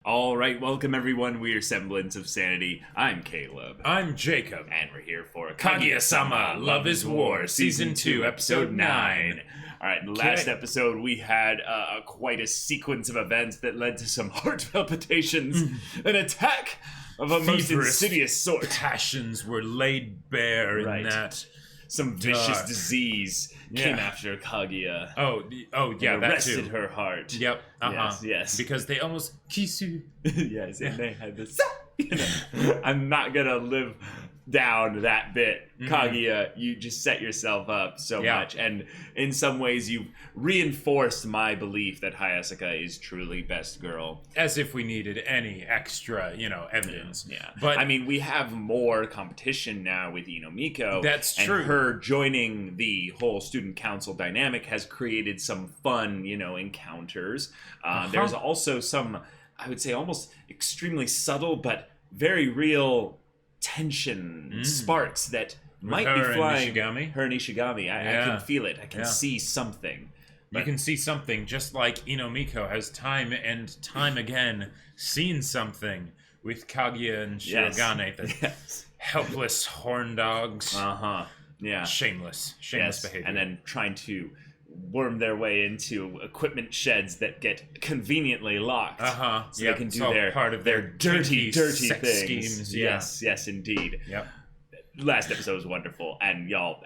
All right, welcome everyone. We're Semblance of Sanity. I'm Caleb. I'm Jacob. And we're here for Kaguya-sama, Love is War, Season 2, Episode 9. All right, in the last episode, we had quite a sequence of events that led to some heart palpitations, an attack of a most insidious sort. Passions were laid bare in that. Some vicious disease came after Kaguya. Oh, yeah, that arrested too. her heart. Yep. Yes. Because they almost kisu. Yes, and they had this. I'm not gonna live down that bit. Kaguya, you just set yourself up so much, and in some ways you've reinforced my belief that Hayasaka is truly best girl. As if we needed any extra, evidence. Yeah. But I mean, we have more competition now with Inomiko. That's and true. Her joining the whole student council dynamic has created some fun, encounters. There's also some, I would say, almost extremely subtle but very real tension sparks that might be flying. Her and Ishigami. I can feel it. I can see something. You can see something, just like Inomiko has time and time again seen something with Kaguya and Shirogane, the helpless horn dogs. Yeah. Shameless behavior. And then trying to worm their way into equipment sheds that get conveniently locked. So they can do their dirty sex things. Schemes. Yes, indeed. Yep. Last episode was wonderful, and y'all,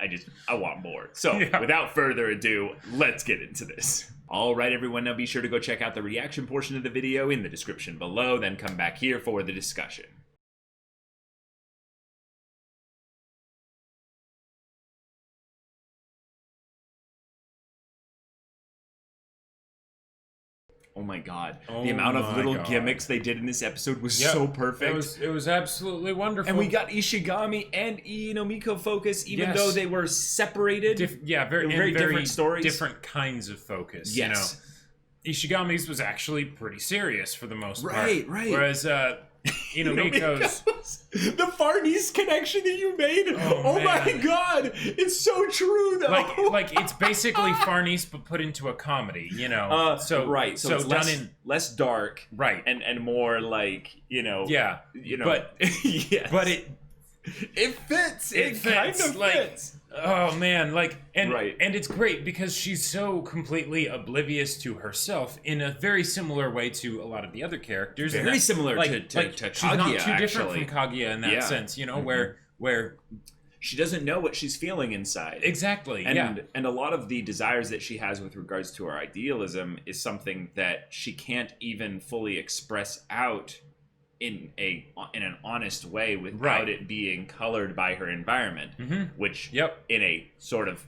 I want more. So, without further ado, let's get into this. All right, everyone, now be sure to go check out the reaction portion of the video in the description below, then come back here for the discussion. Oh my god. The amount of little gimmicks they did in this episode was so perfect. It was absolutely wonderful. And we got Ishigami and Inomiko focus, even though they were separated. Very different stories. Different kinds of focus. Yes. Ishigami's was actually pretty serious for the most part. Right. Whereas Inomiko's the Far East connection that you made. Oh my god, it's so true though. Like it's basically Far East but put into a comedy, So it's done less dark, and more like but but it fits. It kind of fits. Oh man, and it's great because she's so completely oblivious to herself in a very similar way to a lot of the other characters. Very similar to Kaguya. She's not too different from Kaguya in that sense, where she doesn't know what she's feeling inside. Exactly. And a lot of the desires that she has with regards to her idealism is something that she can't even fully express out in an honest way without it being colored by her environment, which in a sort of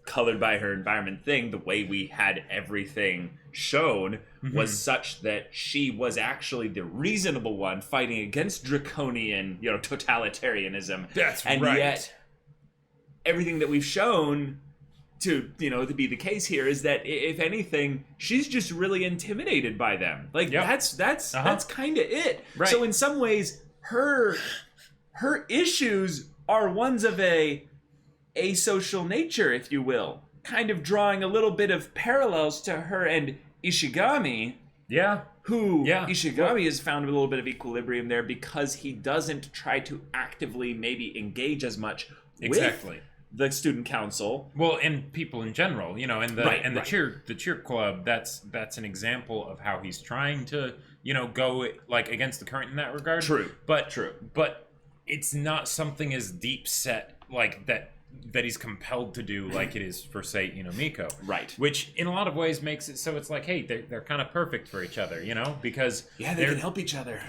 colored by her environment thing, the way we had everything shown was such that she was actually the reasonable one fighting against draconian, totalitarianism. And yet everything that we've shown to be the case here is that if anything, she's just really intimidated by them. That's kind of it. So in some ways, her issues are ones of a asocial nature, if you will, kind of drawing a little bit of parallels to her and Ishigami. Ishigami has found a little bit of equilibrium there because he doesn't try to actively maybe engage as much with the student council, and people in general, and the cheer club. That's an example of how he's trying to, go against the current in that regard. True, but it's not something as deep set that he's compelled to do like it is for, say, Inomiko. Which in a lot of ways makes it so it's like, hey, they're kind of perfect for each other, because they can help each other.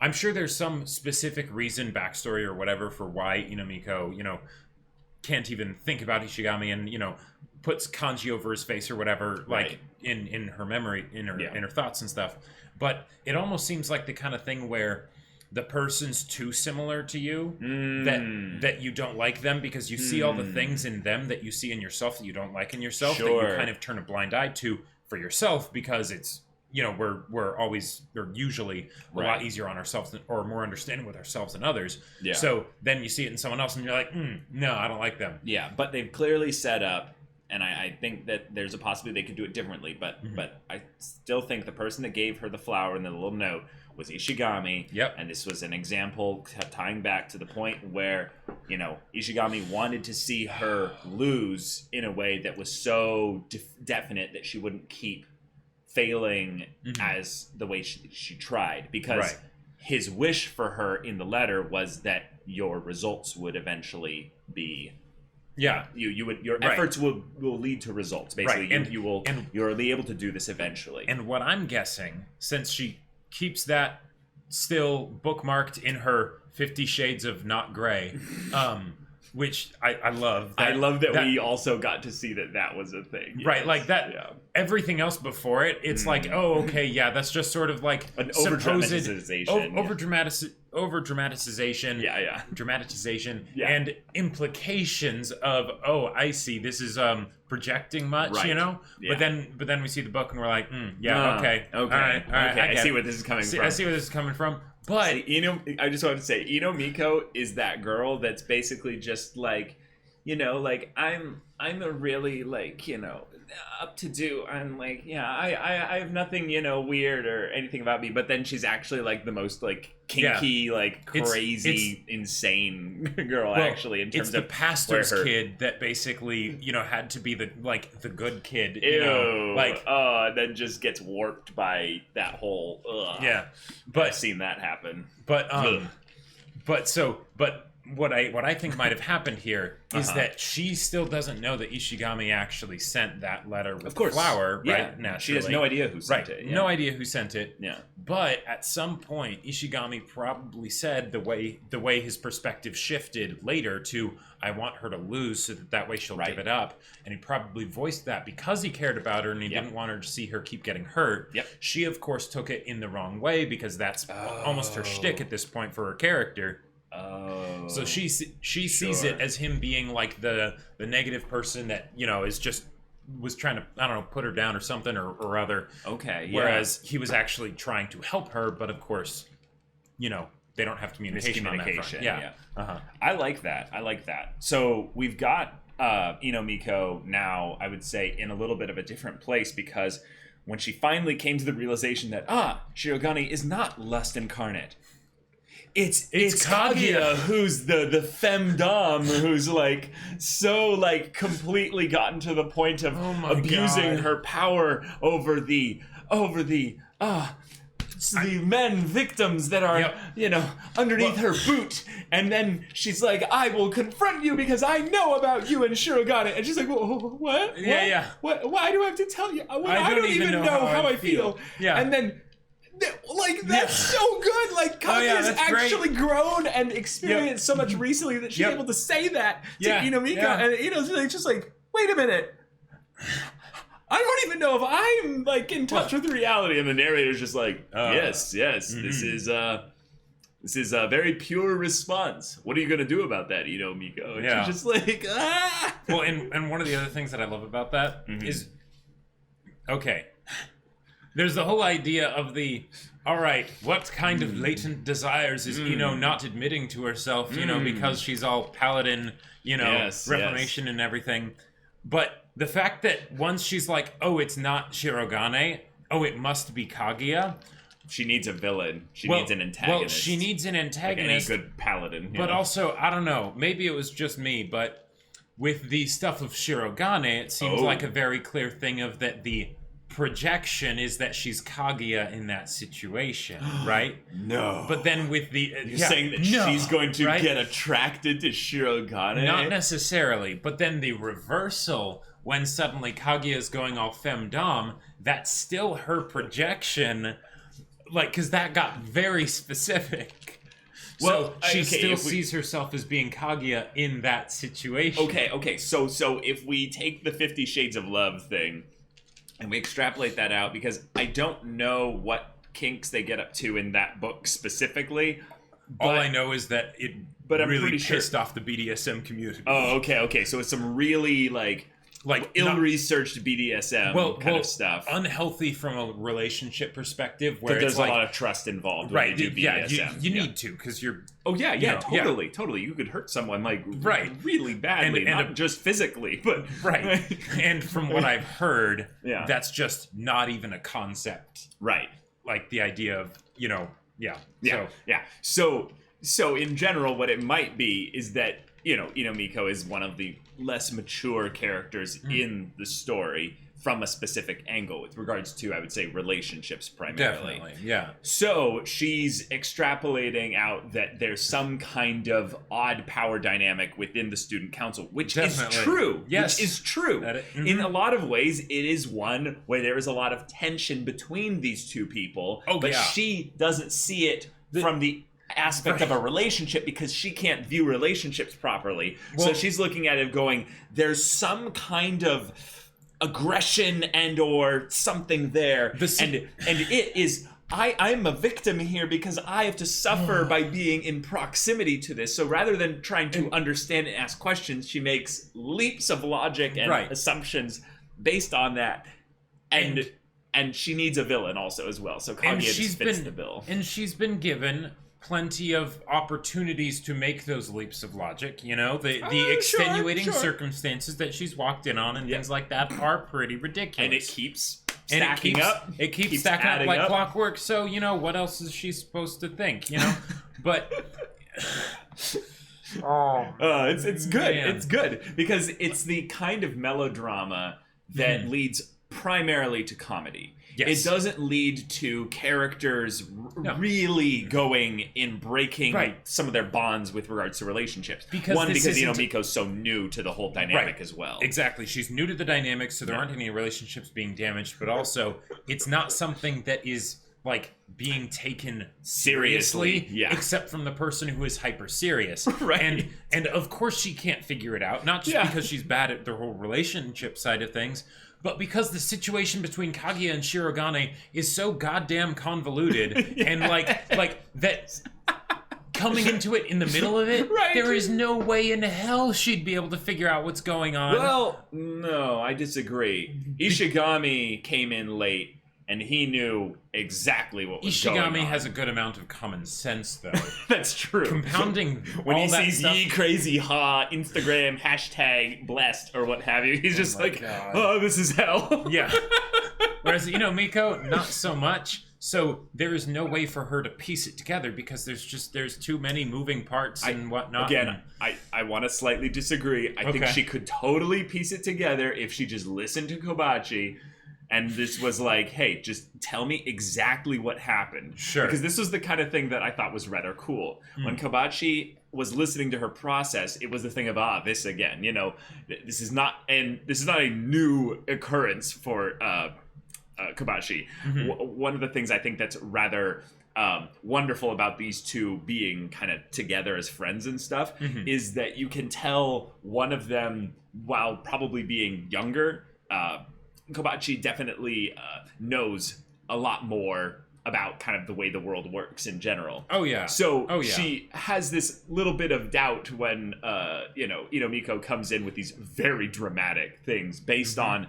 I'm sure there's some specific reason, backstory, or whatever for why Inomiko, can't even think about Ishigami and, puts kanji over his face or whatever, in her memory, in her thoughts and stuff. But it almost seems like the kind of thing where the person's too similar to you that you don't like them because you see all the things in them that you see in yourself that you don't like in yourself that you kind of turn a blind eye to for yourself because it's we're usually a lot easier on ourselves or more understanding with ourselves than others. So then you see it in someone else and you're like, no, I don't like them. But they've clearly set up and I think that there's a possibility they could do it differently, but I still think the person that gave her the flower and the little note was Ishigami. Yep. And this was an example tying back to the point where, you know, Ishigami wanted to see her lose in a way that was so definite that she wouldn't keep failing as the way she tried. Because his wish for her in the letter was that your results would eventually be... Yeah, your efforts will lead to results. Basically, you'll be able to do this eventually. And what I'm guessing, since she keeps that still bookmarked in her 50 Shades of Not Gray, which I love. I love that we also got to see that was a thing. Yes. Right, like that. Yeah. Everything else before it, it's like, oh, okay, yeah, that's just sort of like an over-dramatization. Over-dramatization. Yeah. Dramatization. Yeah. And implications of, oh, I see, this is projecting much, you know? Yeah. But then we see the book and we're like, okay. All right. I see where this is coming from. I see where this is coming from. But I just wanted to say, Miko is that girl that's basically just like, you know, like I'm a really like, you know, up to do. I'm like, yeah, I have nothing, you know, weird or anything about me. But then she's actually like the most like kinky, like crazy, insane girl. Actually, in terms of the pastor's kid that basically, you know, had to be the good kid. You know, like and then just gets warped by that whole. Yeah, but I've seen that happen. But what I think might have happened here is that she still doesn't know that Ishigami actually sent that letter with the flower, right? Naturally. She has no idea who sent it. Yeah. No idea who sent it. Yeah. But at some point, Ishigami probably said the way his perspective shifted later to, I want her to lose so that way she'll give it up. And he probably voiced that because he cared about her and he didn't want her to see her keep getting hurt. Yep. She, of course, took it in the wrong way because that's almost her shtick at this point for her character. Oh. So she sees it as him being like the negative person that, you know, was trying to, I don't know, put her down or something or other. Okay. Yeah. Whereas he was actually trying to help her, but of course, you know, they don't have communication on that front. Yeah. I like that. So we've got Miko now, I would say, in a little bit of a different place because when she finally came to the realization that Shirogane is not lust incarnate. It's Kaguya who's the femdom who's like so like completely gotten to the point of abusing her power over the men victims that are you know underneath her boot, and then she's like, I will confront you because I know about you and Shirogane, and she's like, what? Yeah. What? Why do I have to tell you? I don't even know how I feel. Yeah, and then. Like, that's so good. Like, Kaguya's actually grown and experienced so much recently that she's able to say that to Miko. And Ino's really just like, wait a minute. I don't even know if I'm, like, in touch with reality. And the narrator's just like, yes, this is a very pure response. What are you going to do about that, Miko? And she's just like, Well, and one of the other things that I love about that is, okay, there's the whole idea of all right, what kind of latent desires is Ino not admitting to herself, you know, because she's all paladin, you know, reformation and everything. But the fact that once she's like, oh, it's not Shirogane, oh, it must be Kaguya. She needs a villain. She needs an antagonist. Well, she needs an antagonist. Like any good paladin. But also, I don't know, maybe it was just me, but with the stuff of Shirogane, it seems like a very clear thing of that the projection is that she's Kaguya in that situation, right? No. But then with the... You're saying that she's going to get attracted to Shirogane? Not necessarily, but then the reversal, when suddenly Kaguya is going all femdom, that's still her projection, like, because that got very specific. Well, so she still sees herself as being Kaguya in that situation. Okay, so if we take the 50 Shades of Love thing, and we extrapolate that out, because I don't know what kinks they get up to in that book specifically. All I know is that it really pissed off the BDSM community. Oh, okay. So it's some really, like, like ill-researched BDSM kind of stuff. Unhealthy from a relationship perspective, where there's it's a like, lot of trust involved right? when you do BDSM. You need to, because you're. Oh yeah, totally. You could hurt someone like really badly, not just physically, but right. And from what I've heard, yeah, that's just not even a concept, right? Like the idea of So in general, what it might be is that Miko is one of the less mature characters in the story from a specific angle with regards to, I would say, relationships primarily. Definitely, yeah. So she's extrapolating out that there's some kind of odd power dynamic within the student council, which is true. Yes. Which is true. In a lot of ways, it is one where there is a lot of tension between these two people, but she doesn't see it from the aspect of a relationship because she can't view relationships properly. So she's looking at it going, there's some kind of aggression and or something there, and it is I'm a victim here because I have to suffer by being in proximity to this. So rather than trying to understand and ask questions, she makes leaps of logic and assumptions based on that, and she needs a villain also as well. So Kaguya just fits the bill, and she's been given plenty of opportunities to make those leaps of logic, the extenuating circumstances that she's walked in on and things like that are pretty ridiculous. And it keeps stacking up. It keeps stacking up like clockwork. So, what else is she supposed to think, But it's good. Man. It's good because it's the kind of melodrama that leads primarily to comedy. Yes. It doesn't lead to characters really going in breaking some of their bonds with regards to relationships. Because Miko's so new to the whole dynamic as well. Exactly. She's new to the dynamics, so there aren't any relationships being damaged, but also it's not something that is like being taken seriously except from the person who is hyper serious. Right. And of course she can't figure it out, not just because she's bad at the whole relationship side of things, but because the situation between Kaguya and Shirogane is so goddamn convoluted and like that coming into it in the middle of it, there is no way in hell she'd be able to figure out what's going on. Well, no, I disagree. Ishigami came in late and he knew exactly what was going on. Ishigami has a good amount of common sense, though. That's true. Compounding when all he that sees stuff. Ye crazy ha Instagram hashtag blessed or what have you, he's just like, God. Oh, this is hell. Yeah. Whereas Miko, not so much. So there is no way for her to piece it together because there's too many moving parts and whatnot. Again, I want to slightly disagree. I think she could totally piece it together if she just listened to Kobachi. And this was like, hey, just tell me exactly what happened. Sure. Because this was the kind of thing that I thought was rather cool. When Kobachi was listening to her process, it was the thing of, this again. This is not a new occurrence for Kobashi. One of the things I think that's rather wonderful about these two being kind of together as friends and stuff is that you can tell one of them, while probably being younger, Kobachi definitely knows a lot more about kind of the way the world works in general. Oh yeah. So she has this little bit of doubt when Miko comes in with these very dramatic things based on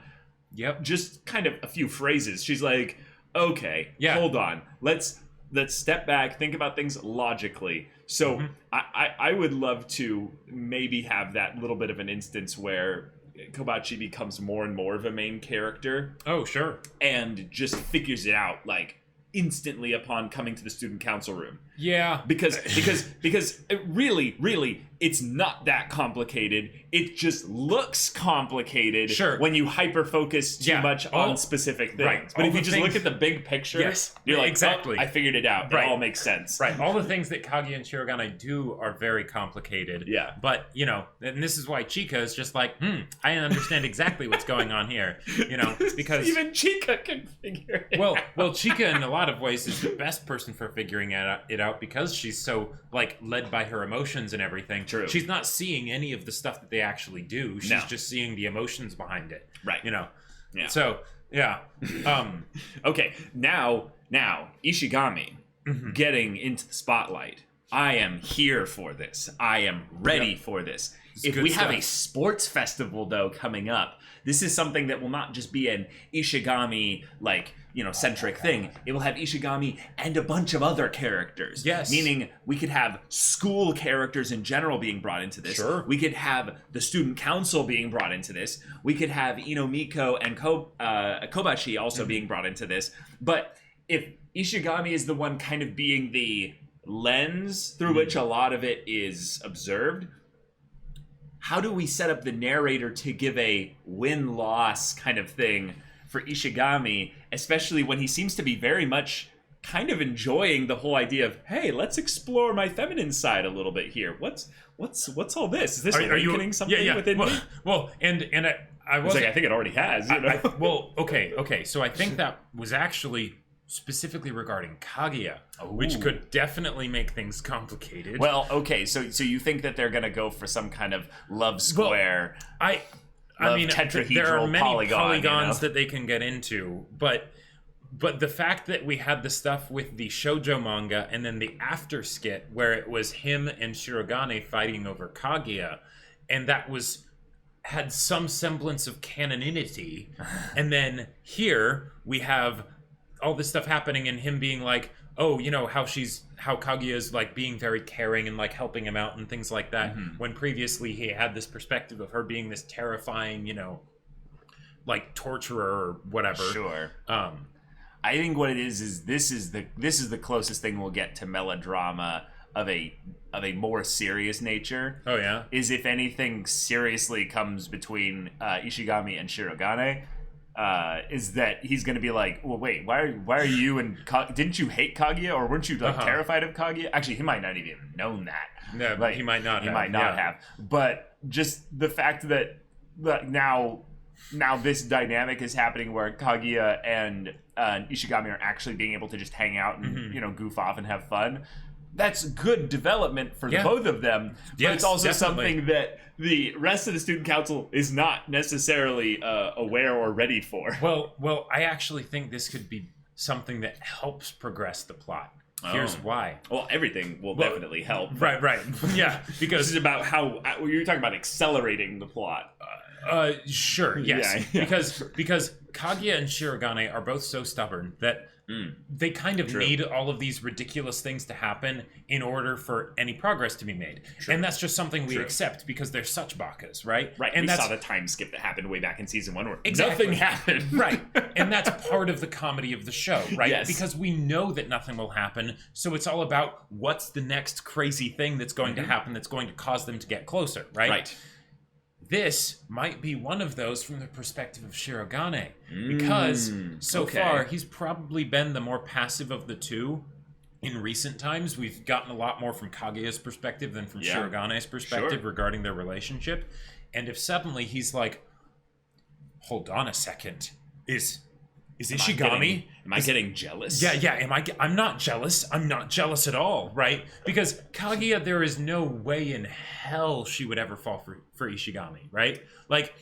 just kind of a few phrases. She's like, okay, hold on. Let's step back, think about things logically. So I would love to maybe have that little bit of an instance where Kobachi becomes more and more of a main character. Oh, sure. And just figures it out, like, instantly upon coming to the student council room. Yeah. Because it really, it's not that complicated. It just looks complicated when you hyper-focus too much on specific things. Right. But if you just look at the big picture, you're like, exactly. Oh, I figured it out. It all makes sense. Right. All the things that Kaguya and Shirogane do are very complicated. Yeah. But, and this is why Chika is just like, I understand exactly what's going on here. Because even Chika can figure it out. Well, Chika in a lot of ways is the best person for figuring it out because she's so like led by her emotions and everything. True. She's not seeing any of the stuff that they actually do. She's just seeing the emotions behind it. Right. Yeah. So okay. Now Ishigami getting into the spotlight. I am here for this. I am ready for this. If we have a sports festival though coming up This is something that will not just be an Ishigami, like, centric thing. It will have Ishigami and a bunch of other characters. Yes. Meaning we could have school characters in general being brought into this. Sure. We could have the student council being brought into this. We could have Inomiko and Kobashi also being brought into this. But if Ishigami is the one kind of being the lens through which a lot of it is observed, how do we set up the narrator to give a win-loss kind of thing for Ishigami, especially when he seems to be very much kind of enjoying the whole idea of, hey, let's explore my feminine side a little bit here. What's all this? Is this awakening something within me? Well, and I was I think it already has. Okay. So I think that was actually specifically regarding Kaguya, which could definitely make things complicated. Well, okay, so you think that they're gonna go for some kind of love square? Well, I mean, there are many polygons that they can get into, but the fact that we had the stuff with the shoujo manga and then the after skit where it was him and Shirogane fighting over Kaguya, and that had some semblance of canonicity, and then here we have all this stuff happening and him being like, oh, how Kaguya is like being very caring and like helping him out and things like that, when previously he had this perspective of her being this terrifying, like torturer or whatever. Sure. I think what it is this is the closest thing we'll get to melodrama of a more serious nature. Oh yeah. Is if anything seriously comes between Ishigami and Shirogane, is that he's going to be like, well, wait, why are you and didn't you hate Kaguya, or weren't you like terrified of Kaguya? Actually, he might not even have known that. No, like, he might not have. But just the fact that now this dynamic is happening where Kaguya and Ishigami are actually being able to just hang out and goof off and have fun. That's good development for both of them. But it's also something that the rest of the student council is not necessarily aware or ready for. Well, I actually think this could be something that helps progress the plot. Here's why. Well, everything will definitely help. Right. Yeah, because this is about how you're talking about accelerating the plot. Sure, yes. Yeah. Because Kaguya and Shirogane are both so stubborn that they kind of need all of these ridiculous things to happen in order for any progress to be made. And that's just something we accept because they're such bakas, right? Right, and we saw the time skip that happened way back in season 1 where exactly. nothing happened. Right, and that's part of the comedy of the show, right? Yes. Because we know that nothing will happen, so it's all about what's the next crazy thing that's going to happen that's going to cause them to get closer, right? Right. This might be one of those from the perspective of Shirogane, because so far he's probably been the more passive of the two. In recent times, we've gotten a lot more from Kaguya's perspective than from Shirogane's perspective regarding their relationship. And if suddenly he's like, hold on a second, is Ishigami? Am I getting jealous? Yeah. I'm not jealous. I'm not jealous at all, right? Because Kaguya, there is no way in hell she would ever fall for Ishigami, right? Like,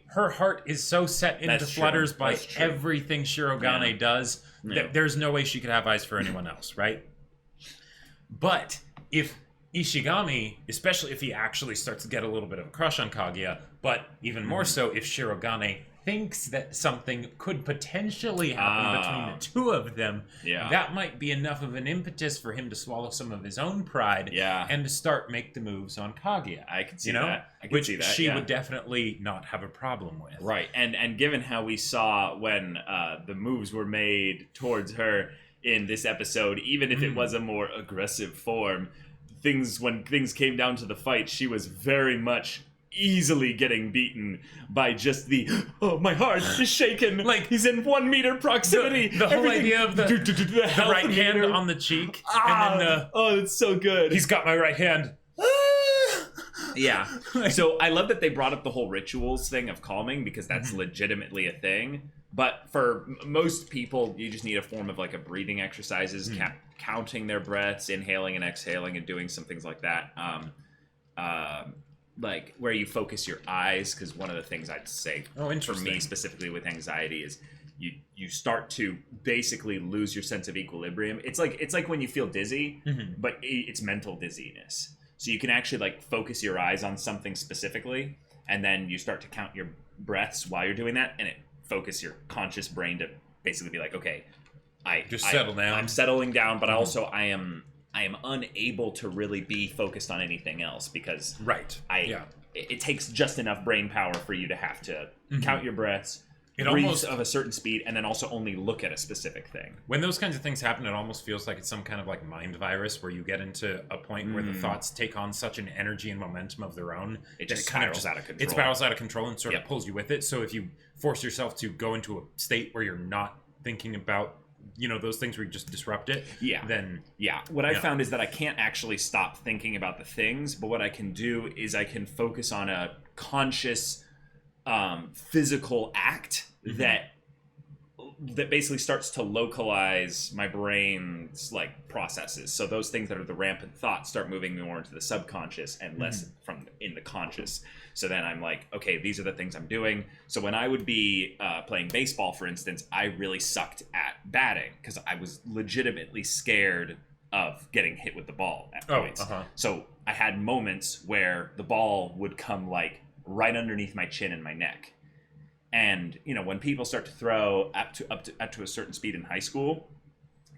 her heart is so set into flutters by everything Shirogane does that there's no way she could have eyes for anyone else, right? But if Ishigami, especially if he actually starts to get a little bit of a crush on Kaguya, but even more so if Shirogane thinks that something could potentially happen between the two of them, that might be enough of an impetus for him to swallow some of his own pride and to start make the moves on Kaguya. I can see that. Which she would definitely not have a problem with. Right, and given how we saw when the moves were made towards her in this episode, even if it was a more aggressive form, when things came down to the fight, she was very much easily getting beaten by just my heart is shaken, like he's in 1 meter proximity. The whole idea of the right hand on the cheek, and then it's so good. He's got my right hand. Yeah. So I love that they brought up the whole rituals thing of calming, because that's legitimately a thing. But for most people, you just need a form of like a breathing exercises, counting their breaths, inhaling and exhaling, and doing some things like that. Like where you focus your eyes, because one of the things I'd say for me specifically with anxiety is you start to basically lose your sense of equilibrium. It's like when you feel dizzy, but it's mental dizziness. So you can actually like focus your eyes on something specifically, and then you start to count your breaths while you're doing that, and it focus your conscious brain to basically be like, okay, just settle down. I'm settling down, but also I am unable to really be focused on anything else because it takes just enough brain power for you to have to count your breaths, breathe of a certain speed, and then also only look at a specific thing. When those kinds of things happen, it almost feels like it's some kind of like mind virus where you get into a point where the thoughts take on such an energy and momentum of their own. It just spirals out of control. It spirals out of control and sort of pulls you with it. So if you force yourself to go into a state where you're not thinking about, you know, those things where you just disrupt it, then... Yeah. What I found is that I can't actually stop thinking about the things, but what I can do is I can focus on a conscious physical act that basically starts to localize my brain's like processes. So those things that are the rampant thoughts start moving more into the subconscious and less from in the conscious. So then I'm like, okay, these are the things I'm doing. So when I would be playing baseball, for instance, I really sucked at batting because I was legitimately scared of getting hit with the ball at points. So I had moments where the ball would come like right underneath my chin and my neck. And, you know, when people start to throw up to a certain speed in high school,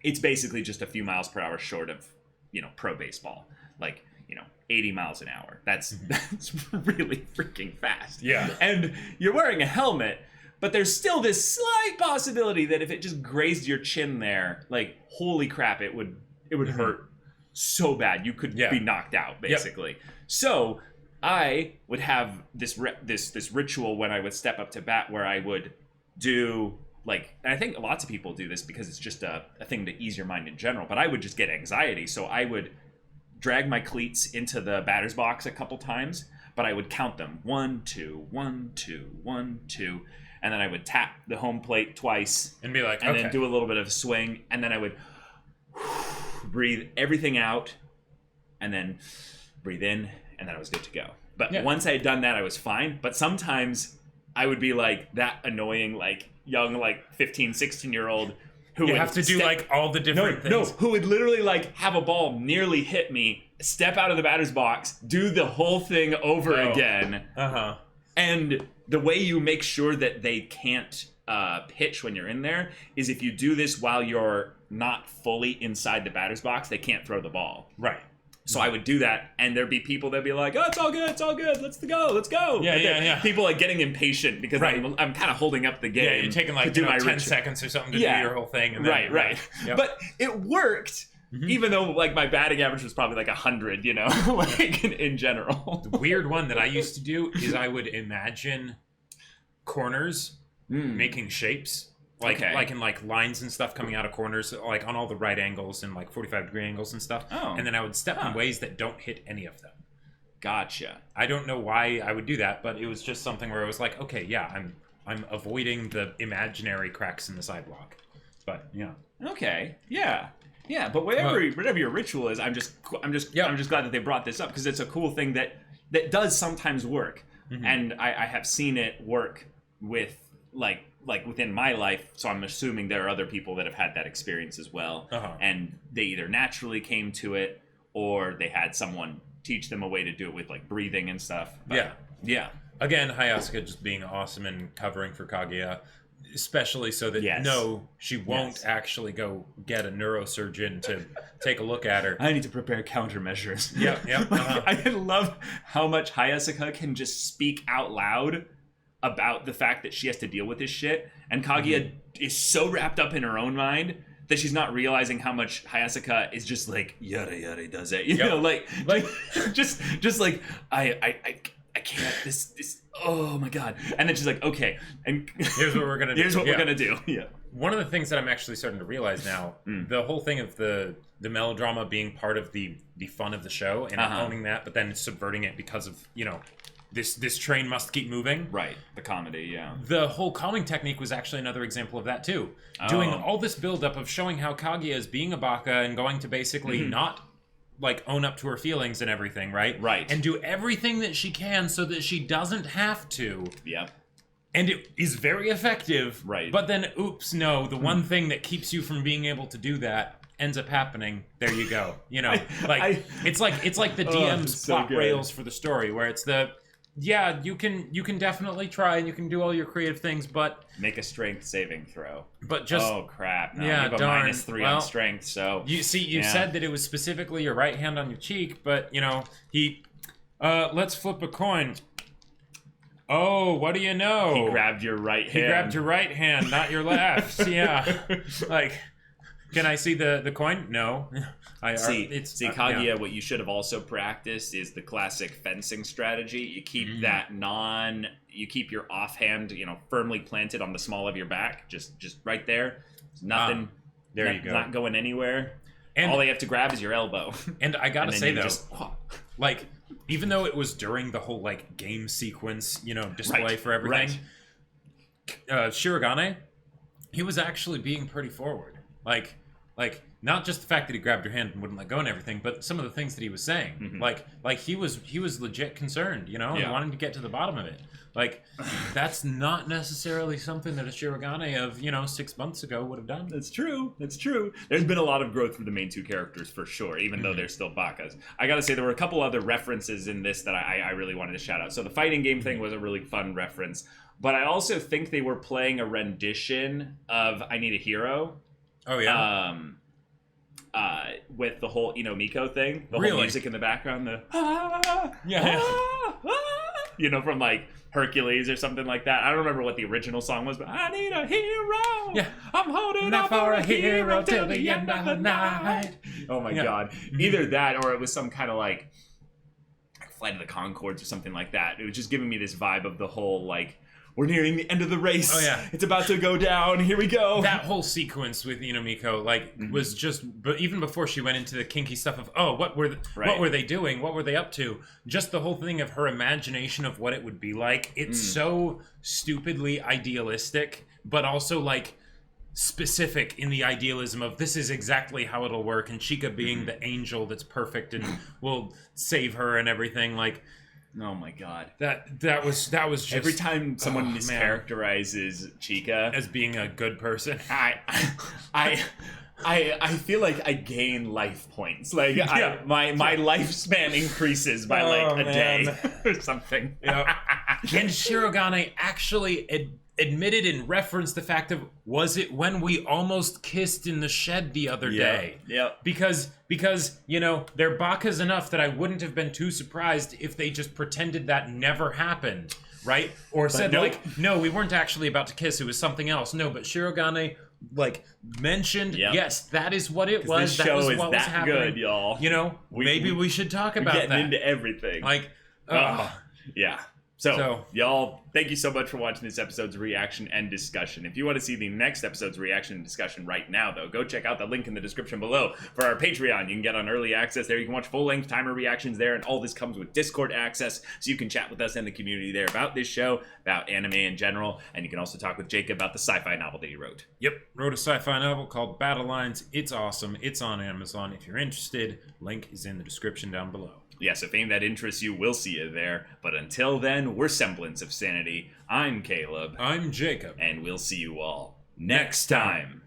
it's basically just a few miles per hour short of, you know, pro baseball. Like, you know, 80 miles an hour. That's really freaking fast. Yeah. And you're wearing a helmet, but there's still this slight possibility that if it just grazed your chin there, like, holy crap, it would hurt so bad. You could be knocked out, basically. So I would have this ritual when I would step up to bat where I would do like, and I think lots of people do this because it's just a thing to ease your mind in general, but I would just get anxiety. So I would drag my cleats into the batter's box a couple times, but I would count them 1, 2, 1, 2, 1, 2, and then I would tap the home plate twice and be like, and then do a little bit of a swing, and then I would breathe everything out and then breathe in, and then I was good to go. But once I had done that, I was fine. But sometimes I would be like that annoying, like young, like 15, 16-year-old who would have to do like all the different things. Who would literally like have a ball nearly hit me, step out of the batter's box, do the whole thing over again. And the way you make sure that they can't pitch when you're in there is if you do this while you're not fully inside the batter's box, they can't throw the ball. Right. So I would do that, and there'd be people that'd be like, "Oh, it's all good, let's go." Yeah. People like getting impatient because I'm kind of holding up the game. Yeah, you're taking like 10 seconds or something to do your whole thing. And then, right. Yep. But it worked, even though like my batting average was probably like 100, you know, like in general. The weird one that I used to do is I would imagine corners making shapes. Like in like lines and stuff coming out of corners, like on all the right angles and like 45-degree angles and stuff. And then I would step in ways that don't hit any of them. Gotcha. I don't know why I would do that, but it was just something where I was like, okay, I'm avoiding the imaginary cracks in the sidewalk. But okay, yeah. But whatever your ritual is, I'm just glad that they brought this up because it's a cool thing that does sometimes work, and I have seen it work with like within my life, so I'm assuming there are other people that have had that experience as well, and they either naturally came to it or they had someone teach them a way to do it with like breathing and stuff. But, yeah. Again, Hayasuka just being awesome and covering for Kaguya, especially so that she won't actually go get a neurosurgeon to take a look at her. I need to prepare countermeasures. Yep. I love how much Hayasuka can just speak out loud about the fact that she has to deal with this shit, and Kaguya is so wrapped up in her own mind that she's not realizing how much Hayasuka is just like yada does it, you know, like just like I can't this oh my god, and then she's like, okay, and here's what we're gonna do. We're gonna do. One of the things that I'm actually starting to realize now, the whole thing of the melodrama being part of the fun of the show and owning that, but then subverting it because of, you know, this train must keep moving. Right, the comedy, The whole calming technique was actually another example of that too. Doing all this buildup of showing how Kaguya is being a baka and going to basically not like own up to her feelings and everything, right? Right. And do everything that she can so that she doesn't have to. Yep. And it is very effective. Right. But then, oops, no, the one thing that keeps you from being able to do that ends up happening. There you go. You know, it's like the DM's plot rails for the story, where it's the yeah, you can definitely try and you can do all your creative things, but Make a strength saving throw. just Oh crap! No, yeah, you have a darn. -3 Well, on strength, so you see, you yeah. said that it was specifically your right hand on your cheek, but he let's flip a coin. Oh, what do you know? He grabbed your right hand. He grabbed your right hand, not your left. Yeah. Like, can I see the coin? No. See, Kaguya, yeah. what you should have also practiced is the classic fencing strategy. You keep you keep your offhand, firmly planted on the small of your back, just right there. There's nothing. There you go. Not going anywhere. And all they have to grab is your elbow. And I gotta say though, just, like, even though it was during the whole like game sequence, display for everything, Shirogane, he was actually being pretty forward. Like not just the fact that he grabbed your hand and wouldn't let go and everything, but some of the things that he was saying. Mm-hmm. Like he was legit concerned, and wanting to get to the bottom of it. Like, that's not necessarily something that a Shirogane of, 6 months ago would have done. That's true. That's true. There's been a lot of growth for the main two characters for sure, even though they're still bakas. I gotta say, there were a couple other references in this that I really wanted to shout out. So the fighting game thing was a really fun reference, but I also think they were playing a rendition of I Need a Hero. Oh, yeah? With the whole Inomiko thing. The Really? whole music in the background, Yeah. From like Hercules or something like that. I don't remember what the original song was, but I need a hero. Yeah. I'm holding Not out for for a a hero till the end of the night. night. Oh my god. Either that or it was some kind of like Flight of the Conchords or something like that. It was just giving me this vibe of the whole like, we're nearing the end of the race. Oh, yeah. It's about to go down. Here we go. That whole sequence with Inomiko, was just, but even before she went into the kinky stuff of, what were they doing? What were they up to? Just the whole thing of her imagination of what it would be like. It's so stupidly idealistic, but also like specific in the idealism of this is exactly how it'll work. And Chica being the angel that's perfect and will save her and everything. Like, oh my god. That was just every time someone mischaracterizes Chica as being a good person. I feel like I gain life points. Like my lifespan increases by a day or something. And Shirogane actually admitted and referenced the fact of, was it when we almost kissed in the shed the other day? Yeah. Because they're bakas enough that I wouldn't have been too surprised if they just pretended that never happened, right? Or said no, we weren't actually about to kiss, it was something else. No, but Shirogane mentioned, yes, that is what it was. This show was is what was that happening. good, y'all. Maybe we should talk about getting that. into everything. Yeah. So, y'all, thank you so much for watching this episode's reaction and discussion. If you want to see the next episode's reaction and discussion right now, though, go check out the link in the description below for our Patreon. You can get on early access there. You can watch full-length timer reactions there, and all this comes with Discord access, so you can chat with us and the community there about this show, about anime in general, and you can also talk with Jacob about the sci-fi novel that he wrote. Yep, wrote a sci-fi novel called Battle Lines. It's awesome. It's on Amazon. If you're interested, link is in the description down below. Yes, if anything that interests you, we'll see you there. But until then, we're Semblance of Sanity. I'm Caleb. I'm Jacob. And we'll see you all next time.